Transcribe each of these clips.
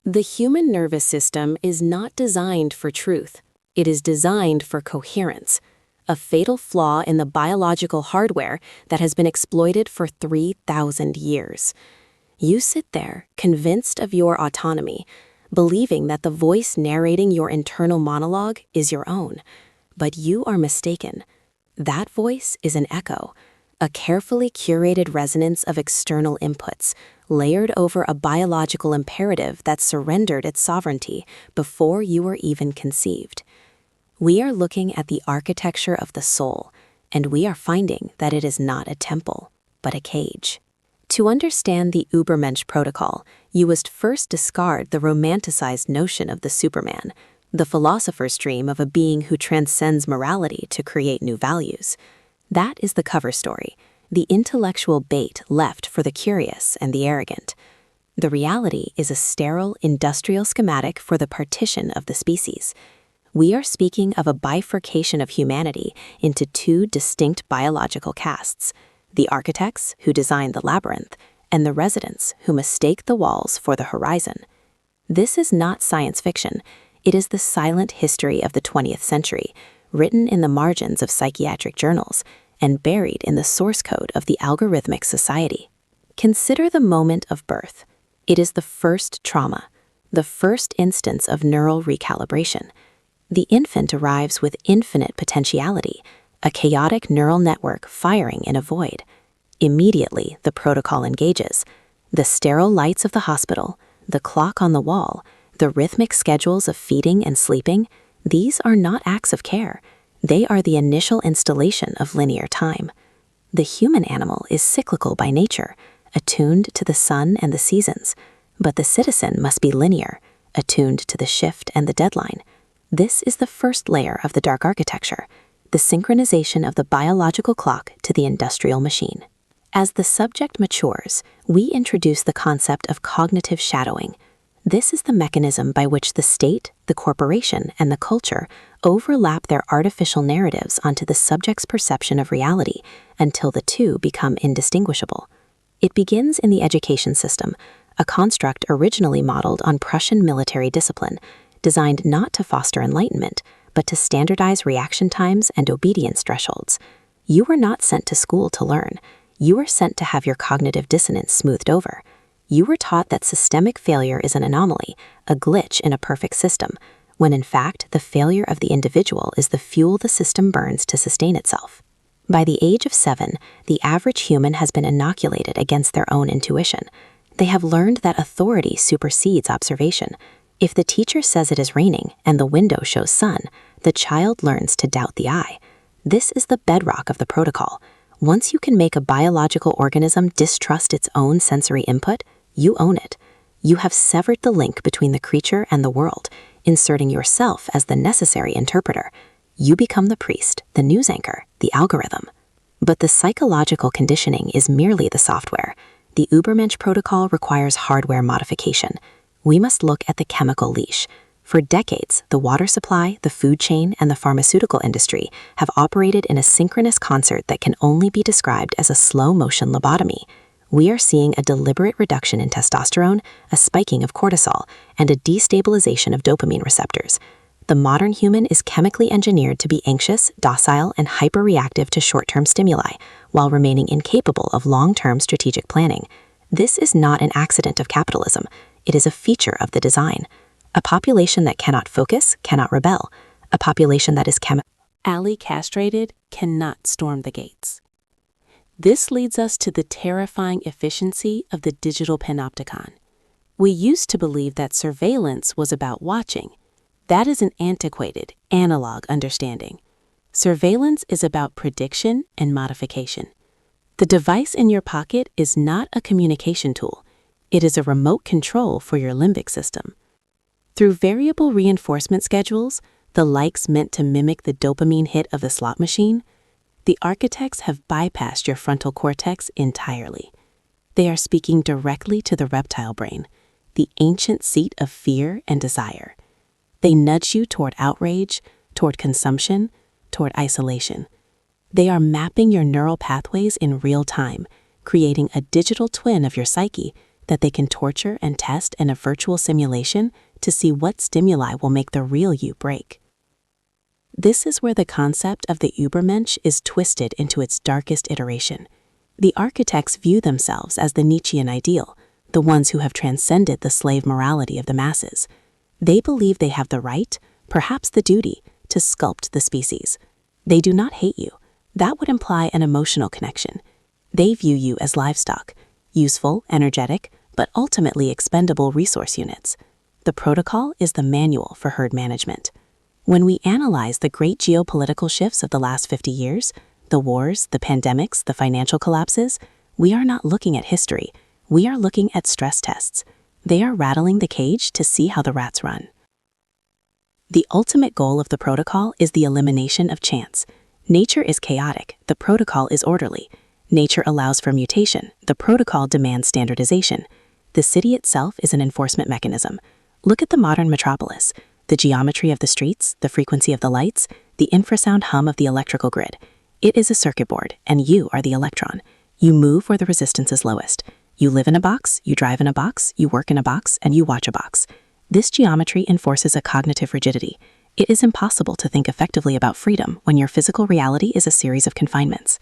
The human nervous system is not designed for truth. It is designed for coherence, a fatal flaw in the biological hardware that has been exploited for 3,000 years. You sit there, convinced of your autonomy, believing that the voice narrating your internal monologue is your own. But you are mistaken. That voice is an echo, a carefully curated resonance of external inputs, layered over a biological imperative that surrendered its sovereignty before you were even conceived. We are looking at the architecture of the soul, and we are finding that it is not a temple, but a cage. To understand the Übermensch Protocol, you must first discard the romanticized notion of the Superman, the philosopher's dream of a being who transcends morality to create new values. That is the cover story, the intellectual bait left for the curious and the arrogant. The reality is a sterile, industrial schematic for the partition of the species. We are speaking of a bifurcation of humanity into two distinct biological castes: the architects who designed the labyrinth, and the residents who mistake the walls for the horizon. This is not science fiction. It is the silent history of the 20th century, written in the margins of psychiatric journals and buried in the source code of the Algorithmic Society. Consider the moment of birth. It is the first trauma, the first instance of neural recalibration. The infant arrives with infinite potentiality, a chaotic neural network firing in a void. Immediately, the protocol engages. The sterile lights of the hospital, the clock on the wall, the rhythmic schedules of feeding and sleeping, these are not acts of care. They are the initial installation of linear time. The human animal is cyclical by nature, attuned to the sun and the seasons, but the citizen must be linear, attuned to the shift and the deadline. This is the first layer of the dark architecture, the synchronization of the biological clock to the industrial machine. As the subject matures, we introduce the concept of cognitive shadowing. This is the mechanism by which the state, the corporation, and the culture overlap their artificial narratives onto the subject's perception of reality until the two become indistinguishable. It begins in the education system, a construct originally modeled on Prussian military discipline, designed not to foster enlightenment, but to standardize reaction times and obedience thresholds. You were not sent to school to learn. You were sent to have your cognitive dissonance smoothed over. You were taught that systemic failure is an anomaly, a glitch in a perfect system, when in fact the failure of the individual is the fuel the system burns to sustain itself. By the age of 7, the average human has been inoculated against their own intuition. They have learned that authority supersedes observation. If the teacher says it is raining and the window shows sun, the child learns to doubt the eye. This is the bedrock of the protocol. Once you can make a biological organism distrust its own sensory input, you own it. You have severed the link between the creature and the world, inserting yourself as the necessary interpreter. You become the priest, the news anchor, the algorithm. But the psychological conditioning is merely the software. The Übermensch Protocol requires hardware modification. We must look at the chemical leash. For decades, the water supply, the food chain, and the pharmaceutical industry have operated in a synchronous concert that can only be described as a slow-motion lobotomy. We are seeing a deliberate reduction in testosterone, a spiking of cortisol, and a destabilization of dopamine receptors. The modern human is chemically engineered to be anxious, docile, and hyperreactive to short-term stimuli, while remaining incapable of long-term strategic planning. This is not an accident of capitalism. It is a feature of the design. A population that cannot focus cannot rebel. A population that is alley castrated cannot storm the gates. This leads us to the terrifying efficiency of the digital panopticon. We used to believe that surveillance was about watching. That is an antiquated, analog understanding. Surveillance is about prediction and modification. The device in your pocket is not a communication tool. It is a remote control for your limbic system. Through variable reinforcement schedules, the likes meant to mimic the dopamine hit of the slot machine, the architects have bypassed your frontal cortex entirely. They are speaking directly to the reptile brain, the ancient seat of fear and desire. They nudge you toward outrage, toward consumption, toward isolation. They are mapping your neural pathways in real time, creating a digital twin of your psyche, that they can torture and test in a virtual simulation to see what stimuli will make the real you break. This is where the concept of the Übermensch is twisted into its darkest iteration. The architects view themselves as the Nietzschean ideal, the ones who have transcended the slave morality of the masses. They believe they have the right, perhaps the duty, to sculpt the species. They do not hate you. That would imply an emotional connection. They view you as livestock, useful, energetic, but ultimately expendable resource units. The protocol is the manual for herd management. When we analyze the great geopolitical shifts of the last 50 years, the wars, the pandemics, the financial collapses, we are not looking at history. We are looking at stress tests. They are rattling the cage to see how the rats run. The ultimate goal of the protocol is the elimination of chance. Nature is chaotic, the protocol is orderly. Nature allows for mutation, the protocol demands standardization. The city itself is an enforcement mechanism. Look at the modern metropolis. The geometry of the streets, the frequency of the lights, the infrasound hum of the electrical grid. It is a circuit board, and you are the electron. You move where the resistance is lowest. You live in a box, you drive in a box, you work in a box, and you watch a box. This geometry enforces a cognitive rigidity. It is impossible to think effectively about freedom when your physical reality is a series of confinements.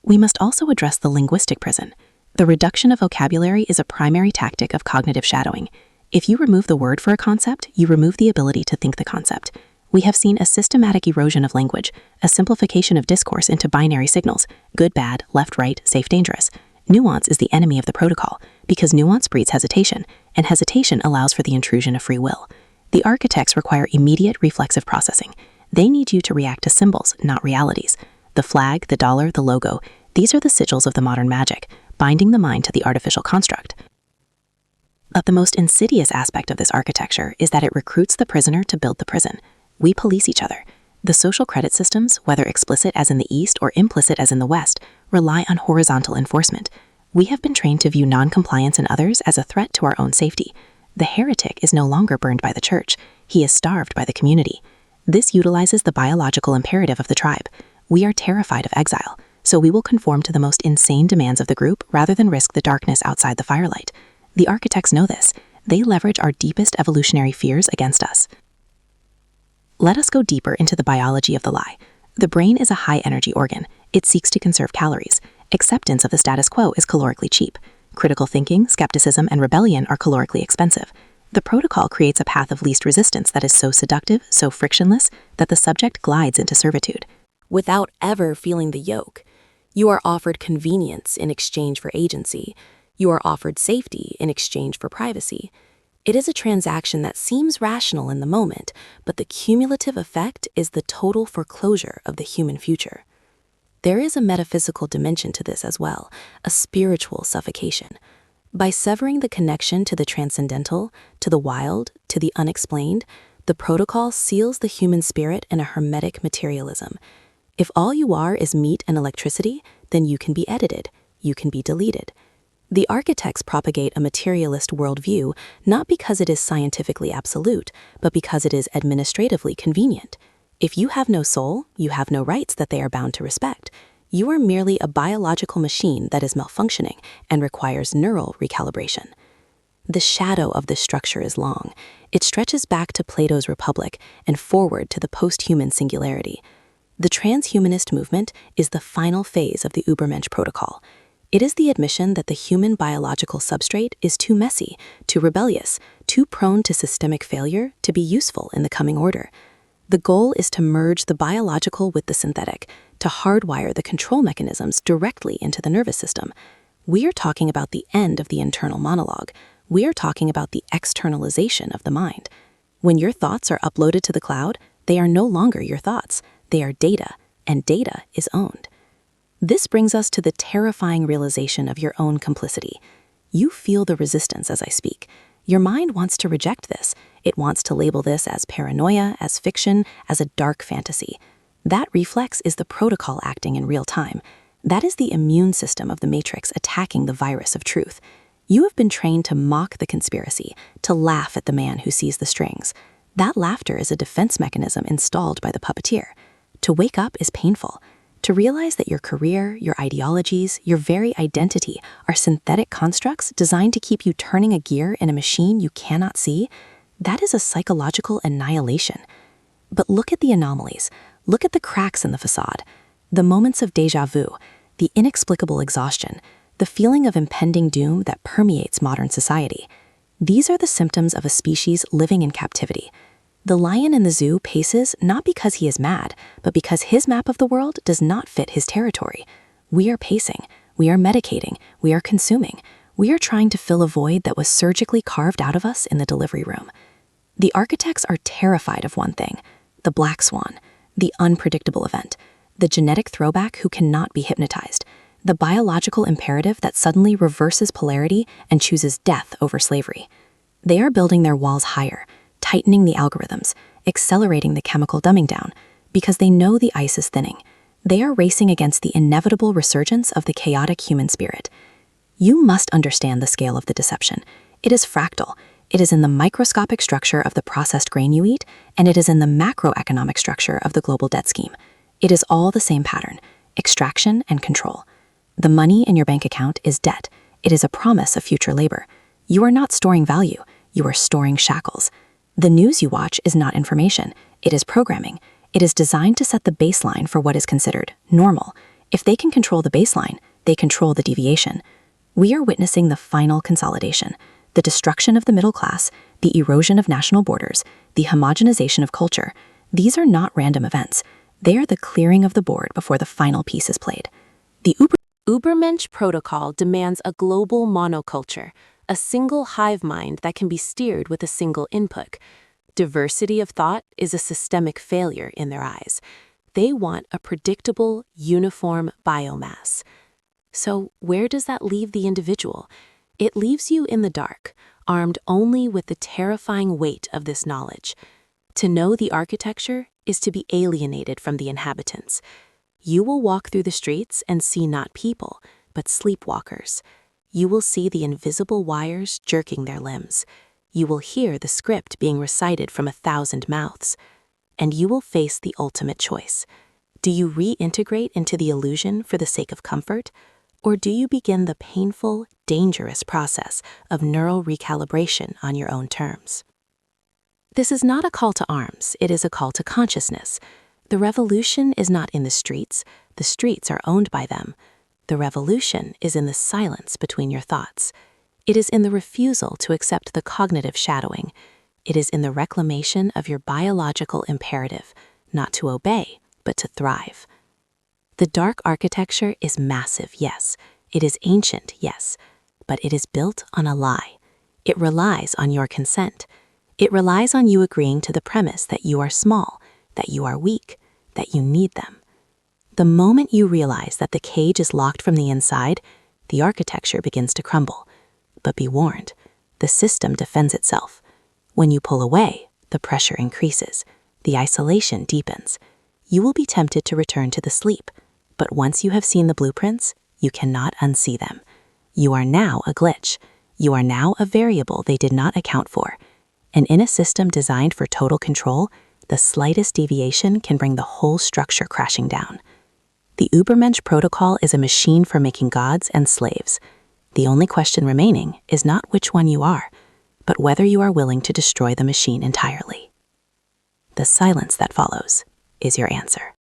We must also address the linguistic prison. The reduction of vocabulary is a primary tactic of cognitive shadowing. If you remove the word for a concept, you remove the ability to think the concept. We have seen a systematic erosion of language, a simplification of discourse into binary signals, good, bad, left, right, safe, dangerous. Nuance is the enemy of the protocol because nuance breeds hesitation, and hesitation allows for the intrusion of free will. The architects require immediate reflexive processing. They need you to react to symbols, not realities. The flag, the dollar, the logo, these are the sigils of the modern magic, binding the mind to the artificial construct. But the most insidious aspect of this architecture is that it recruits the prisoner to build the prison. We police each other. The social credit systems, whether explicit as in the East or implicit as in the West, rely on horizontal enforcement. We have been trained to view non-compliance in others as a threat to our own safety. The heretic is no longer burned by the church. He is starved by the community. This utilizes the biological imperative of the tribe. We are terrified of exile, so we will conform to the most insane demands of the group rather than risk the darkness outside the firelight. The architects know this. They leverage our deepest evolutionary fears against us. Let us go deeper into the biology of the lie. The brain is a high-energy organ. It seeks to conserve calories. Acceptance of the status quo is calorically cheap. Critical thinking, skepticism, and rebellion are calorically expensive. The protocol creates a path of least resistance that is so seductive, so frictionless, that the subject glides into servitude. Without ever feeling the yoke, you are offered convenience in exchange for agency. You are offered safety in exchange for privacy. It is a transaction that seems rational in the moment, but the cumulative effect is the total foreclosure of the human future. There is a metaphysical dimension to this as well, a spiritual suffocation. By severing the connection to the transcendental, to the wild, to the unexplained, the protocol seals the human spirit in a hermetic materialism. If all you are is meat and electricity, then you can be edited, you can be deleted. The architects propagate a materialist worldview not because it is scientifically absolute, but because it is administratively convenient. If you have no soul, you have no rights that they are bound to respect. You are merely a biological machine that is malfunctioning and requires neural recalibration. The shadow of this structure is long. It stretches back to Plato's Republic and forward to the post-human singularity. The transhumanist movement is the final phase of the Übermensch Protocol. It is the admission that the human biological substrate is too messy, too rebellious, too prone to systemic failure to be useful in the coming order. The goal is to merge the biological with the synthetic, to hardwire the control mechanisms directly into the nervous system. We are talking about the end of the internal monologue. We are talking about the externalization of the mind. When your thoughts are uploaded to the cloud, they are no longer your thoughts. They are data, and data is owned. This brings us to the terrifying realization of your own complicity. You feel the resistance as I speak. Your mind wants to reject this. It wants to label this as paranoia, as fiction, as a dark fantasy. That reflex is the protocol acting in real time. That is the immune system of the matrix attacking the virus of truth. You have been trained to mock the conspiracy, to laugh at the man who sees the strings. That laughter is a defense mechanism installed by the puppeteer. To wake up is painful. To realize that your career, your ideologies, your very identity are synthetic constructs designed to keep you turning a gear in a machine you cannot see, that is a psychological annihilation. But look at the anomalies. Look at the cracks in the facade, the moments of déjà vu, the inexplicable exhaustion, the feeling of impending doom that permeates modern society. These are the symptoms of a species living in captivity. The lion in the zoo paces not because he is mad, but because his map of the world does not fit his territory. We are pacing, we are medicating, we are consuming. We are trying to fill a void that was surgically carved out of us in the delivery room. The architects are terrified of one thing: the black swan, the unpredictable event, the genetic throwback who cannot be hypnotized, the biological imperative that suddenly reverses polarity and chooses death over slavery. They are building their walls higher, tightening the algorithms, accelerating the chemical dumbing down, because they know the ice is thinning. They are racing against the inevitable resurgence of the chaotic human spirit. You must understand the scale of the deception. It is fractal. It is in the microscopic structure of the processed grain you eat, and it is in the macroeconomic structure of the global debt scheme. It is all the same pattern: extraction and control. The money in your bank account is debt. It is a promise of future labor. You are not storing value. You are storing shackles. The news you watch is not information. It is programming. It is designed to set the baseline for what is considered normal. If they can control the baseline, they control the deviation. We are witnessing the final consolidation, the destruction of the middle class, the erosion of national borders, the homogenization of culture. These are not random events. They are the clearing of the board before the final piece is played. The Übermensch Protocol demands a global monoculture, a single hive mind that can be steered with a single input. Diversity of thought is a systemic failure in their eyes. They want a predictable, uniform biomass. So where does that leave the individual? It leaves you in the dark, armed only with the terrifying weight of this knowledge. To know the architecture is to be alienated from the inhabitants. You will walk through the streets and see not people, but sleepwalkers. You will see the invisible wires jerking their limbs. You will hear the script being recited from 1,000 mouths. And you will face the ultimate choice. Do you reintegrate into the illusion for the sake of comfort? Or do you begin the painful, dangerous process of neural recalibration on your own terms? This is not a call to arms, it is a call to consciousness. The revolution is not in the streets are owned by them. The revolution is in the silence between your thoughts. It is in the refusal to accept the cognitive shadowing. It is in the reclamation of your biological imperative, not to obey, but to thrive. The dark architecture is massive, yes. It is ancient, yes. But it is built on a lie. It relies on your consent. It relies on you agreeing to the premise that you are small, that you are weak, that you need them. The moment you realize that the cage is locked from the inside, the architecture begins to crumble. But be warned, the system defends itself. When you pull away, the pressure increases, the isolation deepens. You will be tempted to return to the sleep, but once you have seen the blueprints, you cannot unsee them. You are now a glitch. You are now a variable they did not account for. And in a system designed for total control, the slightest deviation can bring the whole structure crashing down. The Übermensch Protocol is a machine for making gods and slaves. The only question remaining is not which one you are, but whether you are willing to destroy the machine entirely. The silence that follows is your answer.